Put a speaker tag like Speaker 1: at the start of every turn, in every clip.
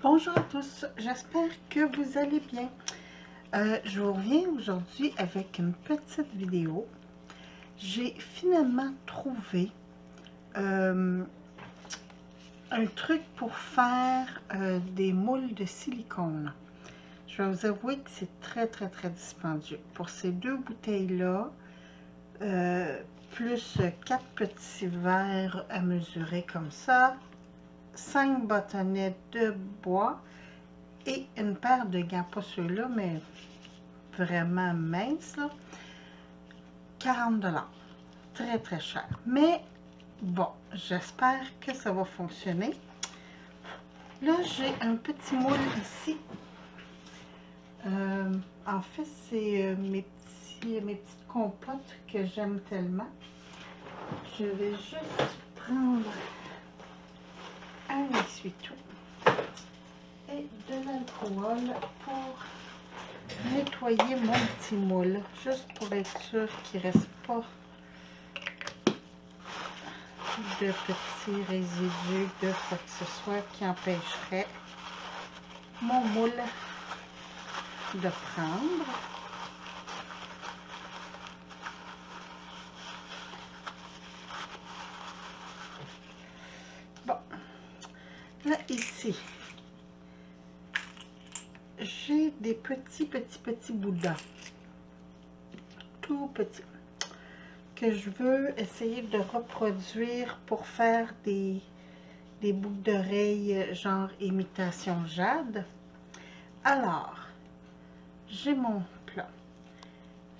Speaker 1: Bonjour à tous, j'espère que vous allez bien. Je vous reviens aujourd'hui avec une petite vidéo. J'ai finalement trouvé un truc pour faire des moules de silicone. Je vais vous avouer que c'est très dispendieux. Pour ces deux bouteilles-là, plus 4 petits verres à mesurer comme ça, 5 bâtonnets de bois, et une paire de gants, pas ceux-là, mais vraiment minces, là, 40 $. Très cher. Mais bon, j'espère que ça va fonctionner. Là, j'ai un petit moule ici. En fait, c'est mes petites compotes que j'aime tellement. Je vais juste prendre un essuie-tout et de l'alcool pour nettoyer mon petit moule, juste pour être sûr qu'il ne reste pas de petits résidus de quoi que ce soit qui empêcherait mon moule de prendre. Bon, là ici, j'ai des petits boudins, tout petits, que je veux essayer de reproduire pour faire des boucles d'oreilles genre imitation jade. Alors, j'ai mon plat.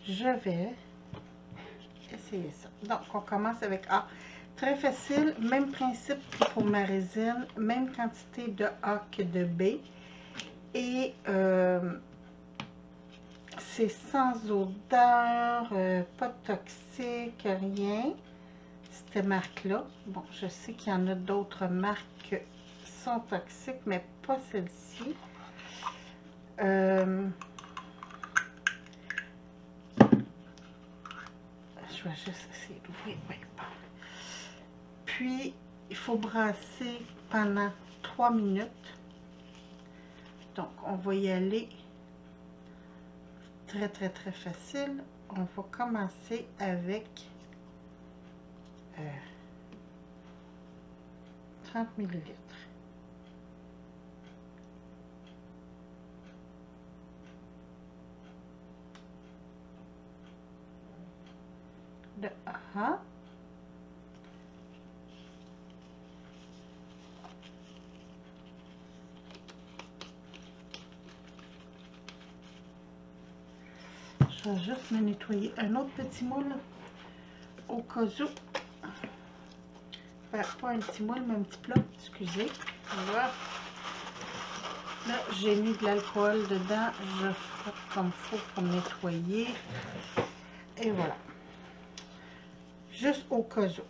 Speaker 1: Je vais essayer ça. Donc, on commence avec très facile, même principe que pour ma résine, même quantité de A que de B. Et c'est sans odeur, pas toxique, rien. Cette marque-là. Bon, je sais qu'il y en a d'autres marques qui sont toxiques, mais pas celle-ci. Je vais juste essayer d'ouvrir. Oui, bon. Puis, il faut brasser pendant 3 minutes. Donc, on va y aller très facile. On va commencer avec 30 ml. De A. Je vais juste me nettoyer un autre petit moule au cas où. Enfin, pas un petit moule, mais un petit plat, excusez. Voilà. Là, j'ai mis de l'alcool dedans. Je frotte comme il faut pour nettoyer. Et voilà. Juste au cas où.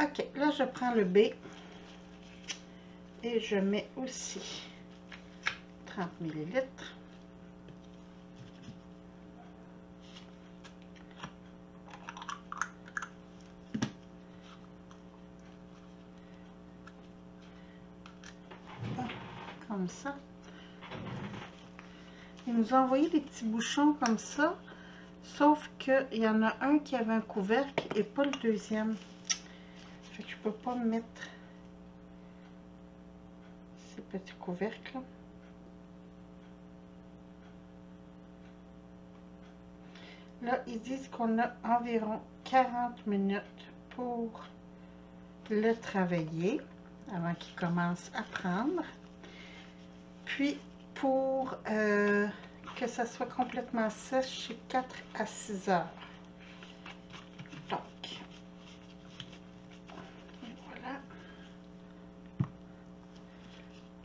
Speaker 1: Ok, là, je prends le B. Et je mets aussi 30 ml. Comme ça. Ils nous ont envoyé des petits bouchons comme ça, sauf qu'il y en a un qui avait un couvercle et pas le deuxième. Fait que je peux pas mettre ces petits couvercles. Là, ils disent qu'on a environ 40 minutes pour le travailler avant qu'il commence à prendre. Puis, pour que ça soit complètement sèche, c'est 4 à 6 heures. Donc, voilà.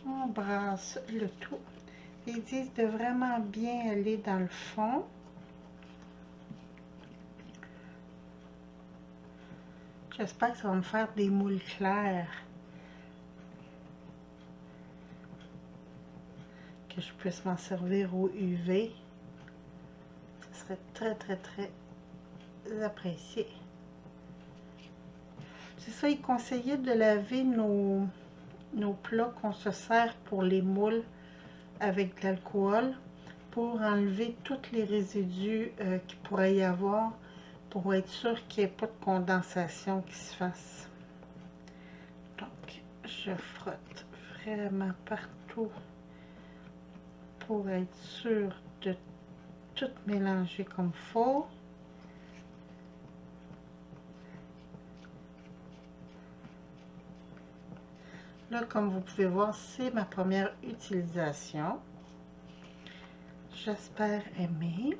Speaker 1: On brasse le tout. Ils disent de vraiment bien aller dans le fond. J'espère que ça va me faire des moules clairs. Que je puisse m'en servir au UV. Ce serait très apprécié. C'est ça, ils conseillaient de laver nos nos plats qu'on se sert pour les moules avec de l'alcool pour enlever tous les résidus qu'il pourrait y avoir pour être sûr qu'il n'y ait pas de condensation qui se fasse. Donc, je frotte vraiment partout pour être sûr de tout mélanger comme il faut. Là, comme vous pouvez voir, c'est ma première utilisation. J'espère aimer.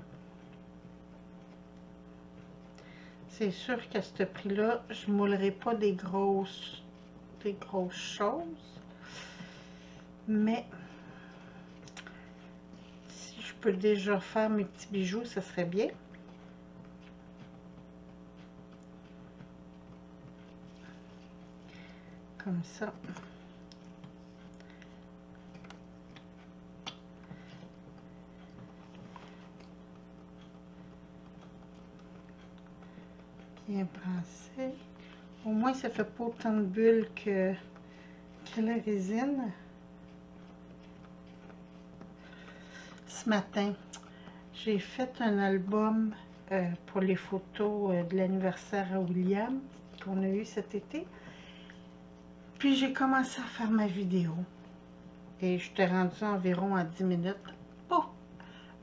Speaker 1: C'est sûr qu'à ce prix-là, je ne moulerai pas des grosses choses. Mais si je peux déjà faire mes petits bijoux, ça serait bien. Comme ça. Bien brassé. Au moins, ça fait pas autant de bulles que la résine. Ce matin, j'ai fait un album pour les photos de l'anniversaire à William qu'on a eu cet été. Puis j'ai commencé à faire ma vidéo. Et je t'ai rendu environ à 10 minutes. Bon,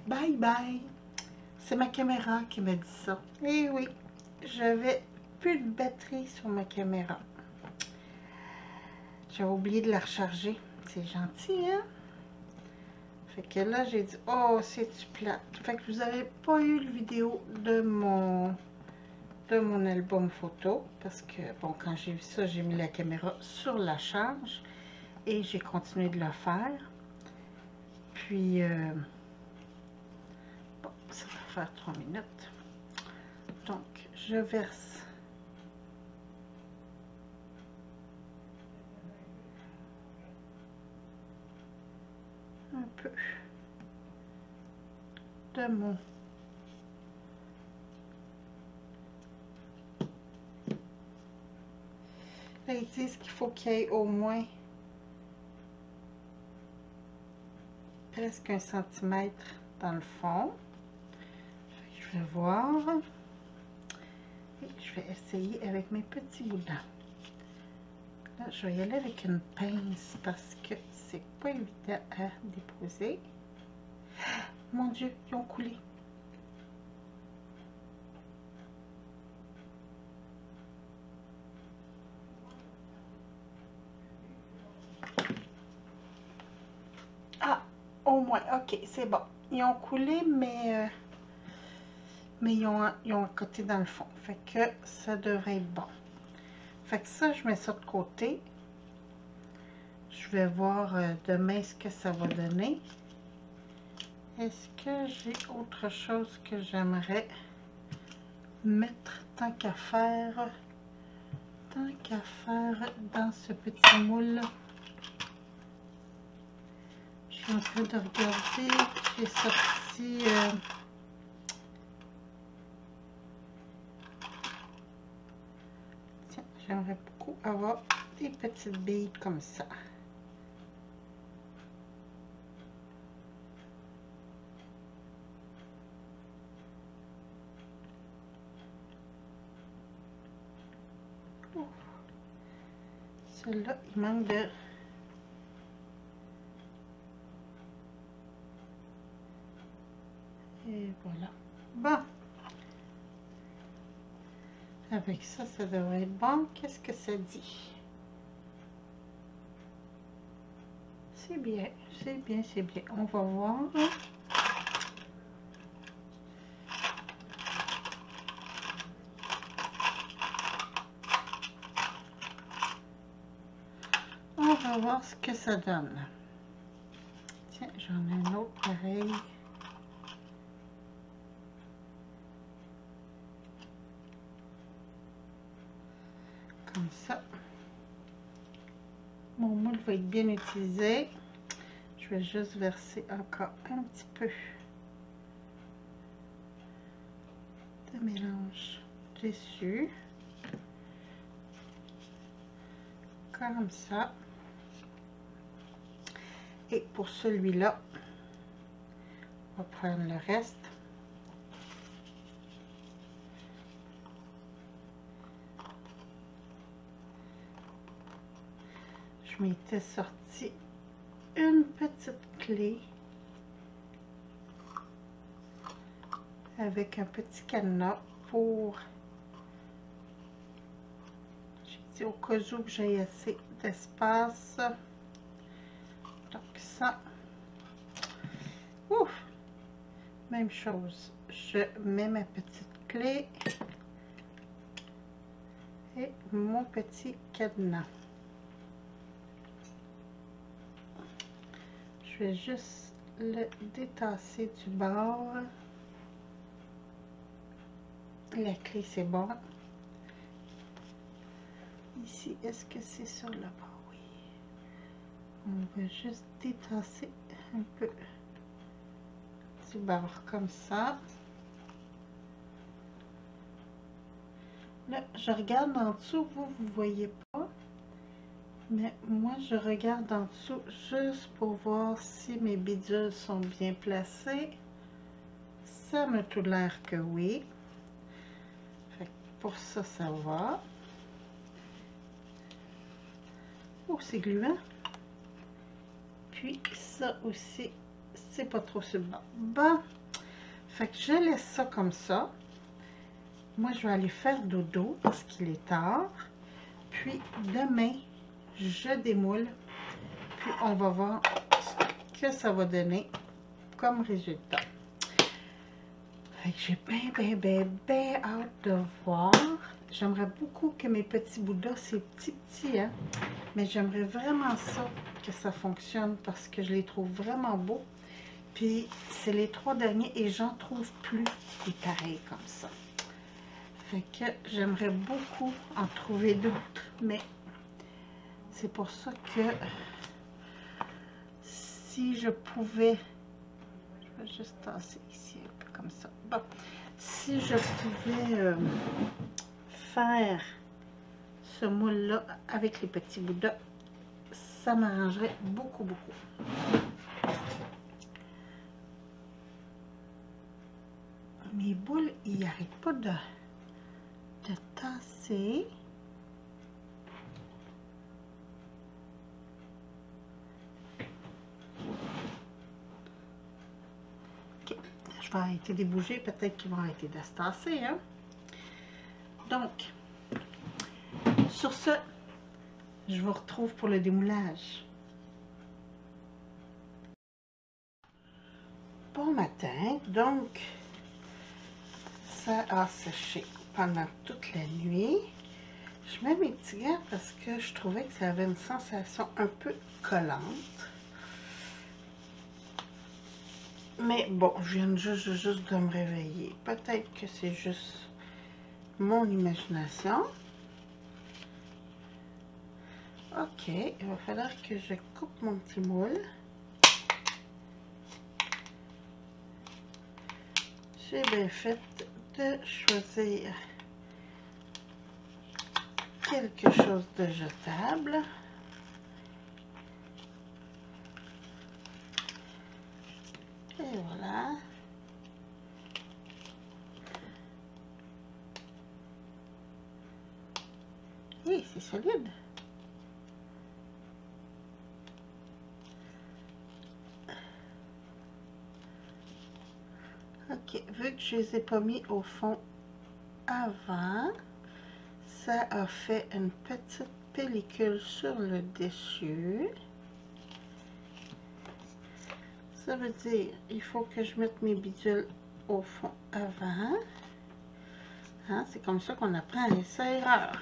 Speaker 1: bye bye. C'est ma caméra qui m'a dit ça. Et oui, j'avais plus de batterie sur ma caméra. J'avais oublié de la recharger. C'est gentil, hein? Fait que là, j'ai dit, oh, c'est-tu plate. Fait que vous n'avez pas eu le vidéo de mon album photo. Parce que, bon, quand j'ai vu ça, j'ai mis la caméra sur la charge. Et j'ai continué de le faire. Puis, bon, ça va faire 3 minutes. Donc, je verse un peu de mon là, ils disent qu'il faut qu'il y ait au moins presque 1 centimètre dans le fond. Je vais voir. Et je vais essayer avec mes petits boudins. Là, je vais y aller avec une pince parce que c'est pas évident à déposer. Mon Dieu, ils ont coulé. Ah, au moins, ok, c'est bon. Ils ont coulé, mais ils ont un côté dans le fond. Fait que ça devrait être bon. Fait que ça, je mets ça de côté. Je vais voir demain ce que ça va donner. Est-ce que j'ai autre chose que j'aimerais mettre tant qu'à faire dans ce petit moule? Je suis en train de regarder. J'ai sorti tiens, j'aimerais beaucoup avoir des petites billes comme ça. Celui-là, il manque de... Et voilà. Bon. Avec ça, ça devrait être bon. Qu'est-ce que ça dit? C'est bien, c'est bien, c'est bien. On va voir. On va voir ce que ça donne. Tiens, j'en ai un autre pareil. Comme ça. Mon moule va être bien utilisé. Je vais juste verser encore un petit peu de mélange dessus. Comme ça. Et pour celui-là, on va prendre le reste. Je m'étais sorti une petite clé avec un petit cadenas pour, j'ai dit au cas où que j'ai assez d'espace. Donc ça, ouf, même chose, je mets ma petite clé et mon petit cadenas. Je vais juste le détasser du bord. La clé, c'est bon. Ici, est-ce que c'est sur le bord? Oui. On va juste détasser un peu du bord comme ça. Là, je regarde en dessous, vous voyez pas. Mais moi, je regarde en dessous juste pour voir si mes bidules sont bien placées. Ça me tout l'air que oui. Fait que pour ça, ça va. Oh, c'est gluant. Puis ça aussi, c'est pas trop sur le bord. Bon, fait que je laisse ça comme ça. Moi, je vais aller faire dodo parce qu'il est tard. Puis demain, je démoule. Puis on va voir ce que ça va donner comme résultat. J'ai bien hâte de voir. J'aimerais beaucoup que mes petits bouddhas, c'est petit, hein, mais j'aimerais vraiment ça, que ça fonctionne parce que je les trouve vraiment beaux. Puis c'est les 3 derniers et j'en trouve plus des pareils comme ça. Fait que j'aimerais beaucoup en trouver d'autres, mais c'est pour ça que si je pouvais, je vais juste tasser ici un peu comme ça. Bon, si je pouvais faire ce moule-là avec les petits bouddhas, ça m'arrangerait beaucoup. Mes boules, ils n'arrêtent pas de tasser. Ok, je vais arrêter de bouger, peut-être qu'ils vont arrêter de se tasser, hein. Donc, sur ce, je vous retrouve pour le démoulage. Bon matin, donc ça a séché pendant toute la nuit. Je mets mes petits gants parce que je trouvais que ça avait une sensation un peu collante. Mais bon, je viens juste de me réveiller. Peut-être que c'est juste mon imagination. Ok, il va falloir que je coupe mon petit moule. J'ai bien fait de choisir quelque chose de jetable. Et voilà. Oui, c'est solide. Ok, vu que je les ai pas mis au fond avant, ça a fait une petite pellicule sur le dessus. Ça veut dire il faut que je mette mes bidules au fond avant. Hein, c'est comme ça qu'on apprend à l'essai-erreur.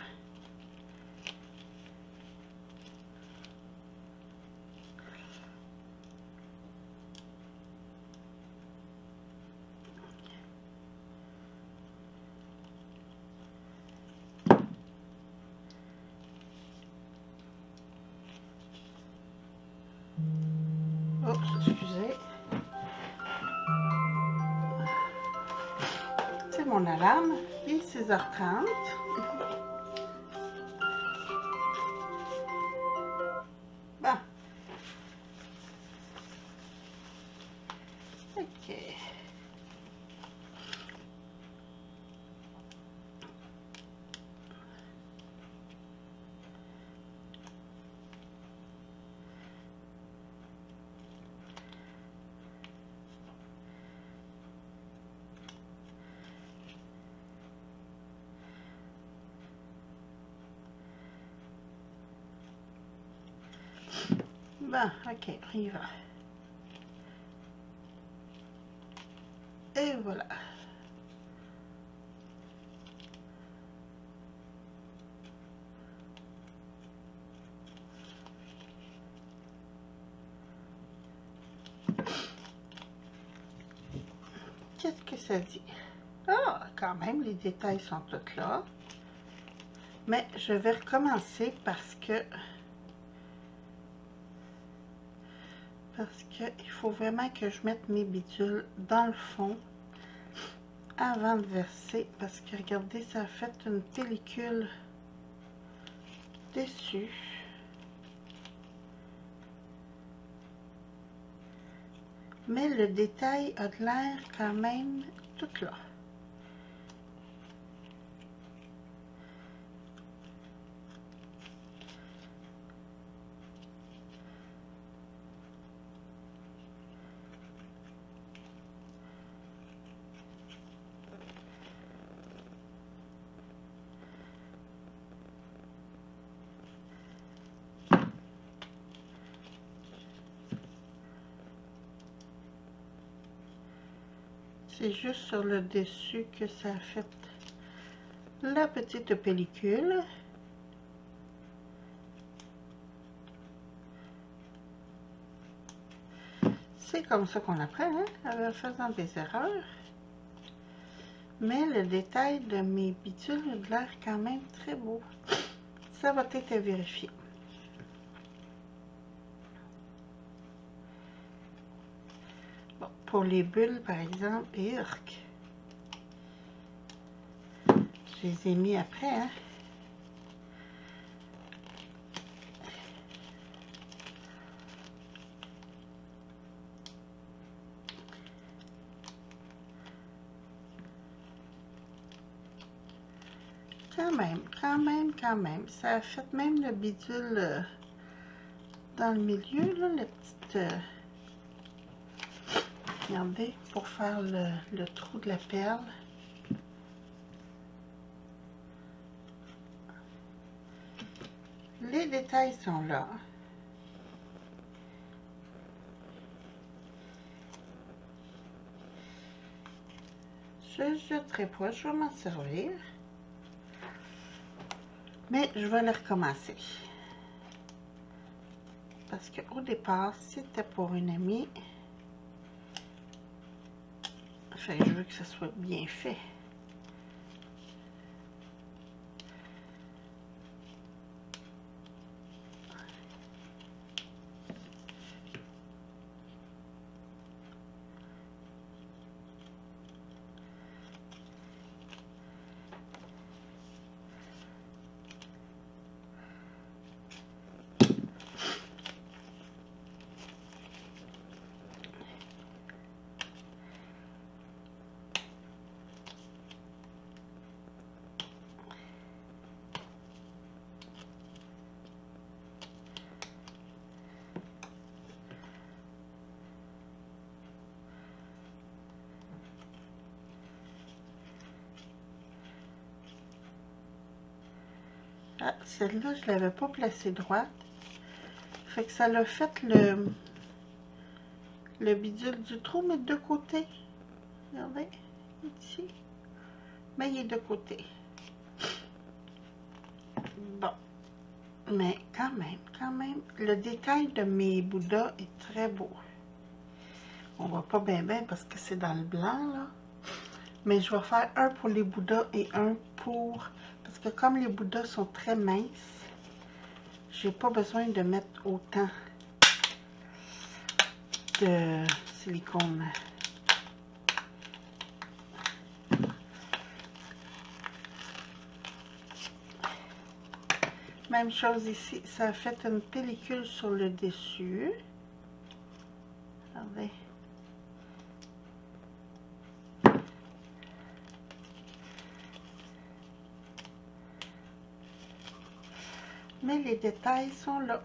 Speaker 1: Oh, excusez. C'est mon alarme. Il est 6h30. Bon. Ok. Bon, ok, on y va. Et voilà. Qu'est-ce que ça dit? Ah, quand même, les détails sont tous là. Mais je vais recommencer parce que il faut vraiment que je mette mes bidules dans le fond avant de verser, parce que regardez, ça a fait une pellicule dessus. Mais le détail a de l'air quand même tout là. C'est juste sur le dessus que ça a fait la petite pellicule. C'est comme ça qu'on apprend, hein, en faisant des erreurs. Mais le détail de mes bidules a de l'air quand même très beau. Ça va être à vérifier. Bon, pour les bulles, par exemple, Urk. Je les ai mis après, hein. Quand même. Ça a fait même le bidule dans le milieu, là, la petite... regardez, pour faire le trou de la perle. Les détails sont là. Je ne jetterai pas, je vais m'en servir. Mais je vais le recommencer. Parce qu'au départ, c'était pour une amie. Enfin, je veux que ce soit bien fait. Ah, celle-là, je ne l'avais pas placée droite. Fait que ça l'a fait le bidule du trou, mais de côté. Regardez, ici. Mais il est de côté. Bon. Mais quand même, le détail de mes bouddhas est très beau. On voit pas bien parce que c'est dans le blanc, là. Mais je vais faire un pour les bouddhas et un pour... Parce que comme les bouddhas sont très minces, j'ai pas besoin de mettre autant de silicone. Même chose ici, ça a fait une pellicule sur le dessus. Regardez. mais les détails sont là.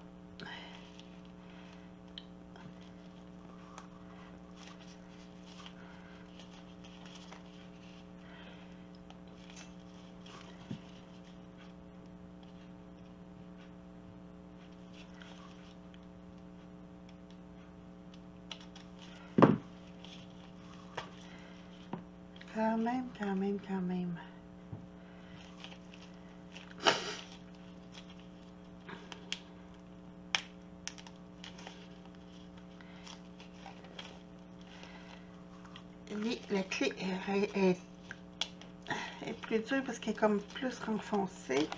Speaker 1: Quand même, quand même, quand même. La clé est plus dure parce qu'elle est comme plus renfoncée.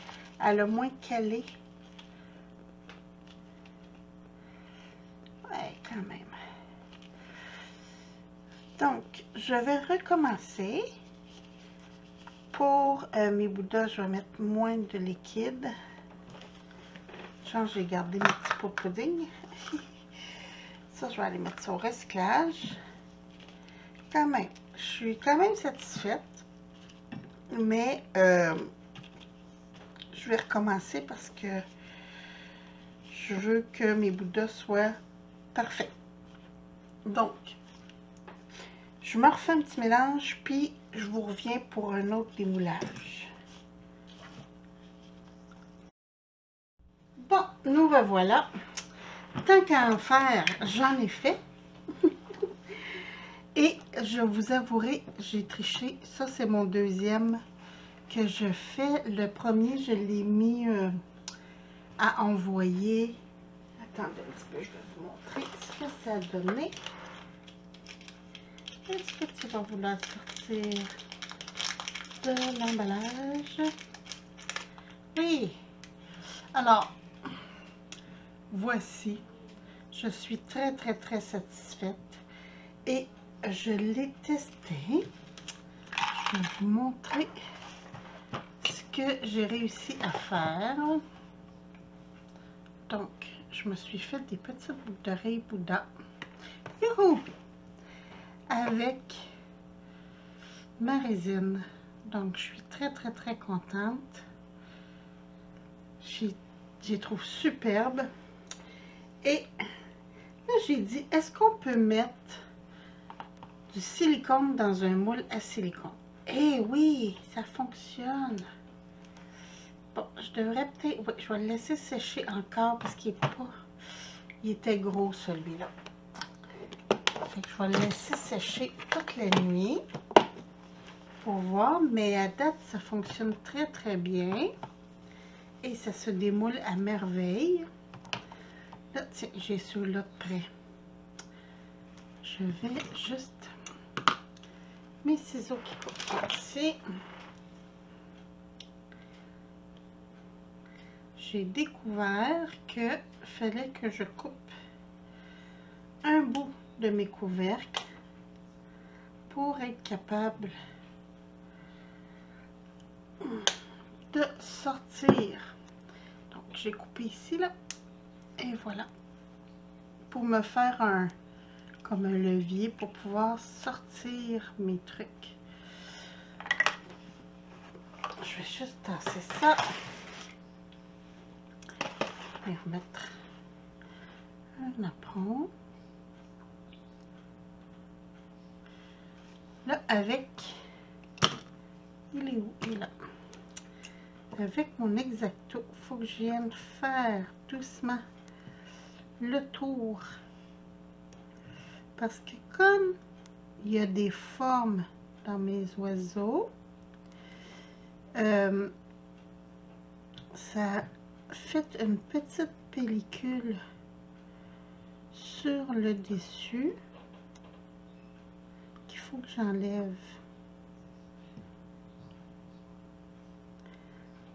Speaker 1: Elle a moins calé. Ouais, quand même. Donc, je vais recommencer. Pour mes bouddhas, je vais mettre moins de liquide. Genre, j'ai gardé mes petits pots de pudding. Ça, je vais aller mettre ça au recyclage. Quand même, je suis quand même satisfaite. Mais je vais recommencer parce que je veux que mes bouddhas soient parfaits. Donc, je me refais un petit mélange, puis je vous reviens pour un autre démoulage. Bon, nous revoilà. Tant qu'à en faire, j'en ai fait. Et je vous avouerai, j'ai triché. Ça, c'est mon deuxième que je fais. Le premier, je l'ai mis à envoyer. Attendez un petit peu, je vais vous montrer ce que ça a donné. Est-ce que tu vas vouloir sortir de l'emballage? Oui. Alors, voici. Je suis très, très, très satisfaite. Et je l'ai testé. Je vais vous montrer ce que j'ai réussi à faire. Donc, je me suis fait des petites boucles d'oreilles Bouddha. Youhou! Avec ma résine. Donc, je suis très, très, très contente. J'y trouve superbe. Et là, j'ai dit, est-ce qu'on peut mettre du silicone dans un moule à silicone? Eh oui, ça fonctionne. Bon, je devrais peut-être... Oui, je vais le laisser sécher encore parce qu'il est pas... Il était gros, celui-là. Fait que je vais le laisser sécher toute la nuit pour voir. Mais à date, ça fonctionne très, très bien. Et ça se démoule à merveille. Là, tiens, j'ai ceux-là de près. Je vais juste... Mes ciseaux qui coupent ici. J'ai découvert que fallait que je coupe un bout de mes couvercles pour être capable de sortir. Donc, j'ai coupé ici, là, et voilà. Pour me faire un, comme un levier pour pouvoir sortir mes trucs. Je vais juste tasser ça. Je vais remettre un apron. Là, avec... Il est où? Il est là. Avec mon X-Acto, il faut que je vienne faire doucement le tour. Parce que comme il y a des formes dans mes oiseaux, ça fait une petite pellicule sur le dessus qu'il faut que j'enlève.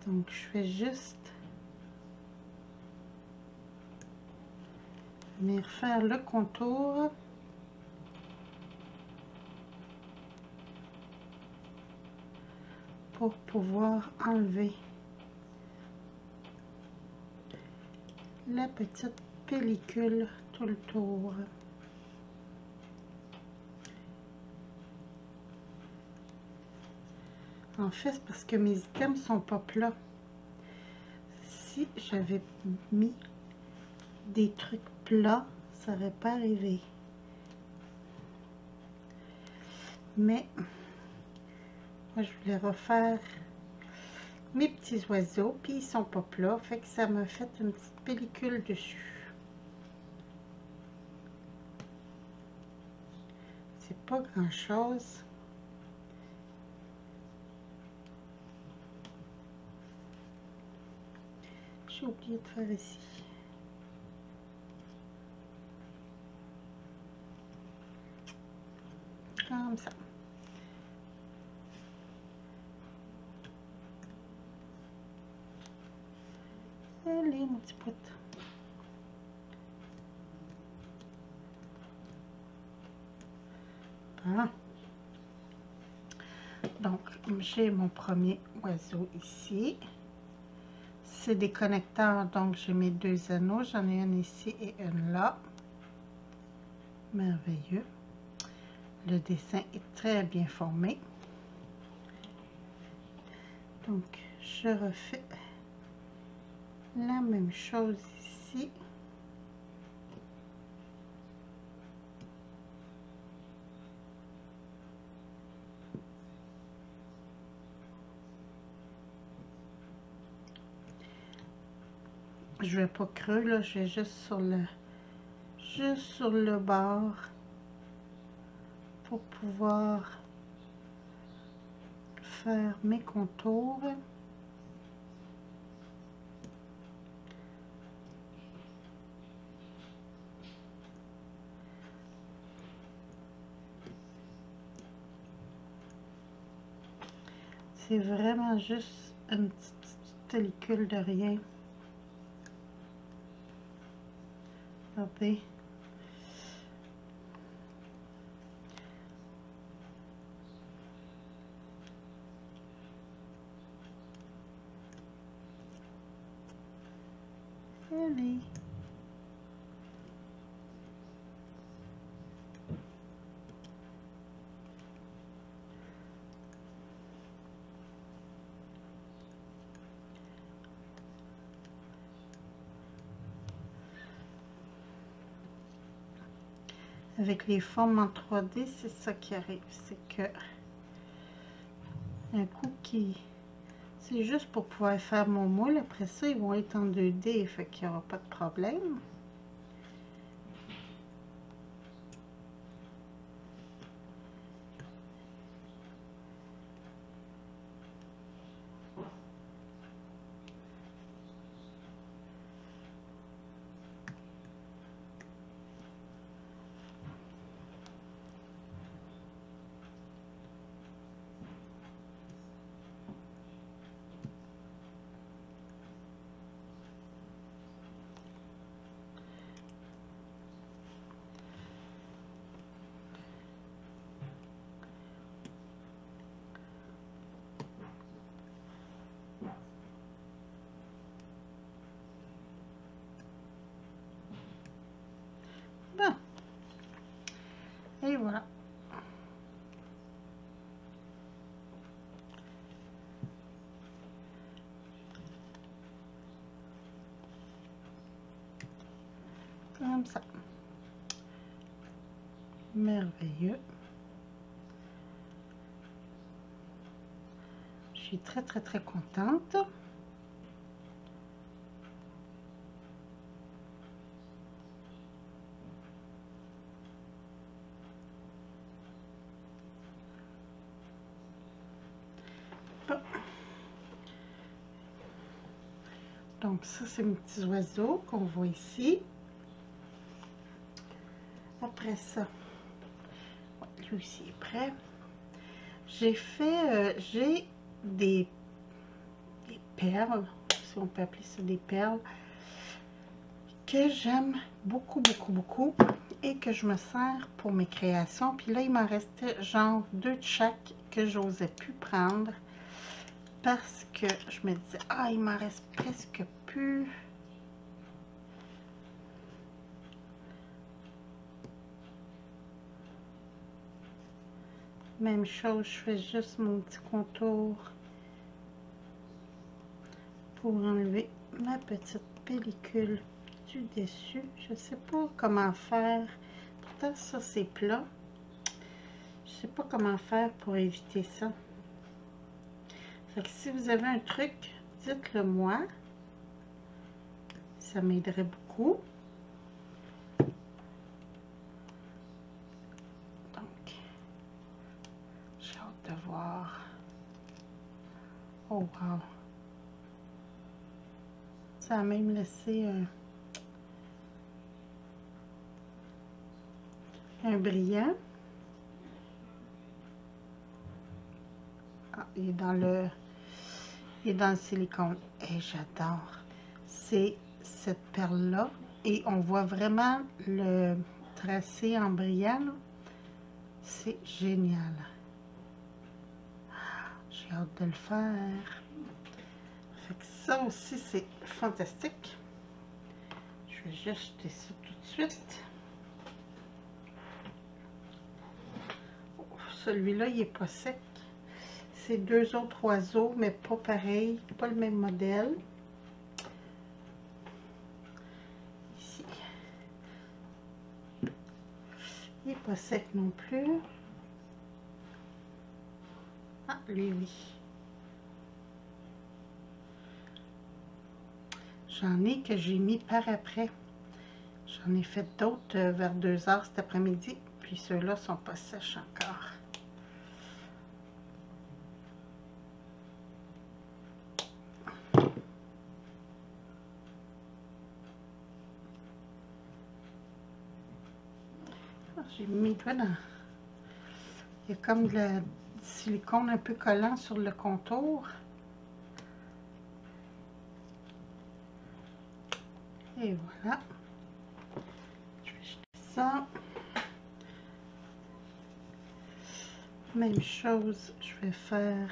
Speaker 1: Donc je vais juste venir faire le contour pour pouvoir enlever la petite pellicule tout le tour. En fait, c'est parce que mes items sont pas plats. si j'avais mis des trucs plats, ça n'aurait pas arrivé. Mais moi, je voulais refaire mes petits oiseaux, puis ils sont pas plats, fait que ça m'a fait une petite pellicule dessus. C'est pas grand chose. J'ai oublié de faire ici. Comme ça. Allez, mon petit pote. Bon. Donc, j'ai mon premier oiseau ici. C'est des connecteurs, donc j'ai mes deux anneaux. J'en ai un ici et un là. Merveilleux. Le dessin est très bien formé. Donc, je refais la même chose ici. Je vais pas creux là, je vais juste sur le bord pour pouvoir faire mes contours. C'est vraiment juste une petite pellicule de rien. Regardez. Allez. Avec les formes en 3D, c'est ça qui arrive, c'est que un coup qui... C'est juste pour pouvoir faire mon moule, après ça, ils vont être en 2D, fait qu'il n'y aura pas de problème. Bon. Et voilà. Comme ça. Merveilleux. Je suis très très très contente. Bon. Donc ça c'est mes petits oiseaux qu'on voit ici. Après ça, lui aussi est prêt. J'ai fait, j'ai des perles, si on peut appeler ça des perles, que j'aime beaucoup, beaucoup, beaucoup et que je me sers pour mes créations. Puis là, il m'en restait genre 2 de chaque que j'osais plus prendre parce que je me disais, ah, il m'en reste presque plus. Même chose, je fais juste mon petit contour pour enlever ma petite pellicule du dessus. Je sais pas comment faire. Pourtant, ça, c'est plat. Je sais pas comment faire pour éviter ça. Fait que si vous avez un truc, dites-le moi. Ça m'aiderait beaucoup. Donc, j'ai hâte de voir. Oh wow! Ça a même laissé un brillant. Ah, il est dans le silicone. Et j'adore. C'est cette perle-là. Et on voit vraiment le tracé en brillant. C'est génial. J'ai hâte de le faire. Fait que ça aussi, c'est fantastique. Je vais juste jeter ça tout de suite. Oh, celui-là, il n'est pas sec. C'est deux autres oiseaux, mais pas pareil, pas le même modèle. Ici. Il n'est pas sec non plus. Ah, lui, oui. J'en ai que j'ai mis par après. J'en ai fait d'autres vers 2 h cet après-midi. Puis ceux-là sont pas sèches encore. J'ai mis toi dans... Il y a comme du silicone un peu collant sur le contour. Et voilà. Je vais jeter ça. Même chose, je vais faire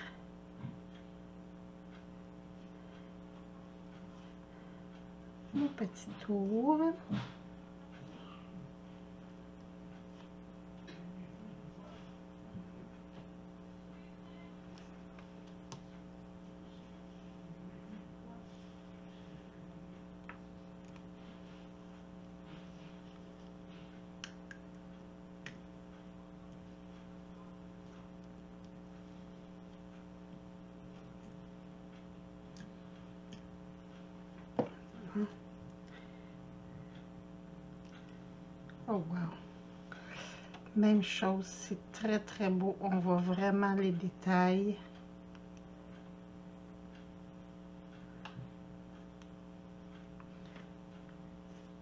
Speaker 1: mon petit tour. Oh wow! Même chose, c'est très très beau. On voit vraiment les détails.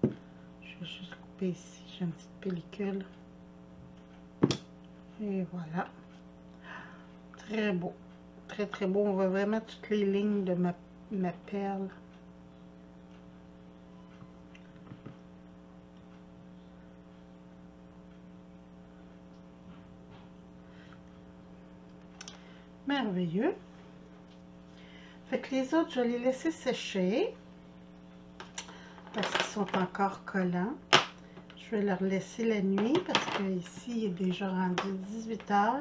Speaker 1: Je vais juste couper ici, j'ai une petite pellicule. Et voilà. Très beau. Très très beau. On voit vraiment toutes les lignes de ma perle. Merveilleux. Fait que les autres, je les laisser sécher parce qu'ils sont encore collants. Je vais leur laisser la nuit parce que ici il est déjà rendu 18 h.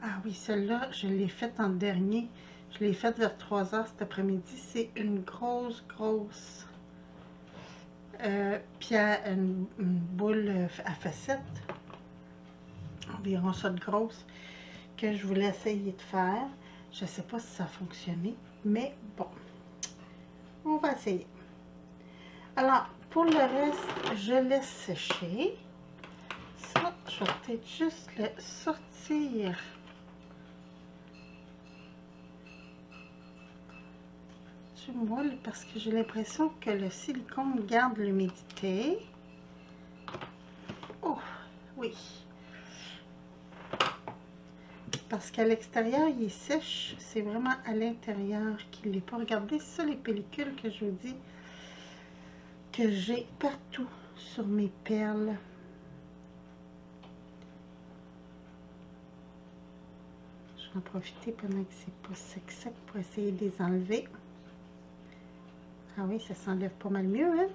Speaker 1: Ah oui, celle-là, je l'ai faite en dernier. Je l'ai faite vers 3 h cet après-midi. C'est une grosse pierre, une boule à facettes. Environ ça de grosse. Que je voulais essayer de faire. Je ne sais pas si ça a fonctionné, mais bon, on va essayer. Alors, pour le reste, je laisse sécher. Ça, je vais peut-être juste le sortir du moule parce que j'ai l'impression que le silicone garde l'humidité. Oh, oui. Parce qu'à l'extérieur, il est sèche. C'est vraiment à l'intérieur qu'il n'est pas. Regardez ça, les pellicules que je vous dis que j'ai partout sur mes perles. Je vais en profiter pendant que c'est pas sec pour essayer de les enlever. Ah oui, ça s'enlève pas mal mieux, hein?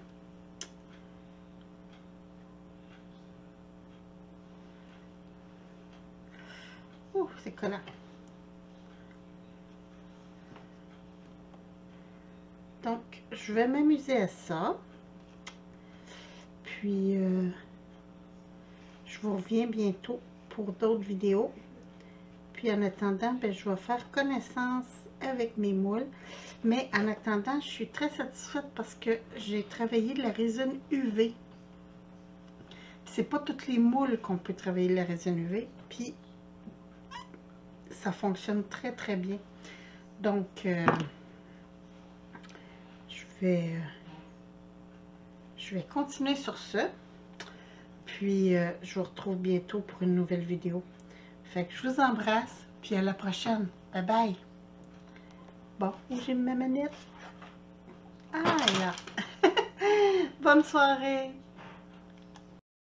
Speaker 1: Ouh, c'est collant. je vais m'amuser à ça. Puis, je vous reviens bientôt pour d'autres vidéos. Puis, en attendant, ben, je vais faire connaissance avec mes moules. Mais en attendant, je suis très satisfaite parce que j'ai travaillé de la résine UV. C'est pas toutes les moules qu'on peut travailler de la résine UV. Puis, ça fonctionne très, très bien. Donc, je vais continuer sur ce. Puis, je vous retrouve bientôt pour une nouvelle vidéo. Fait que je vous embrasse. Puis, à la prochaine. Bye bye. Bon, où j'ai ma manette? Ah, là. Bonne soirée.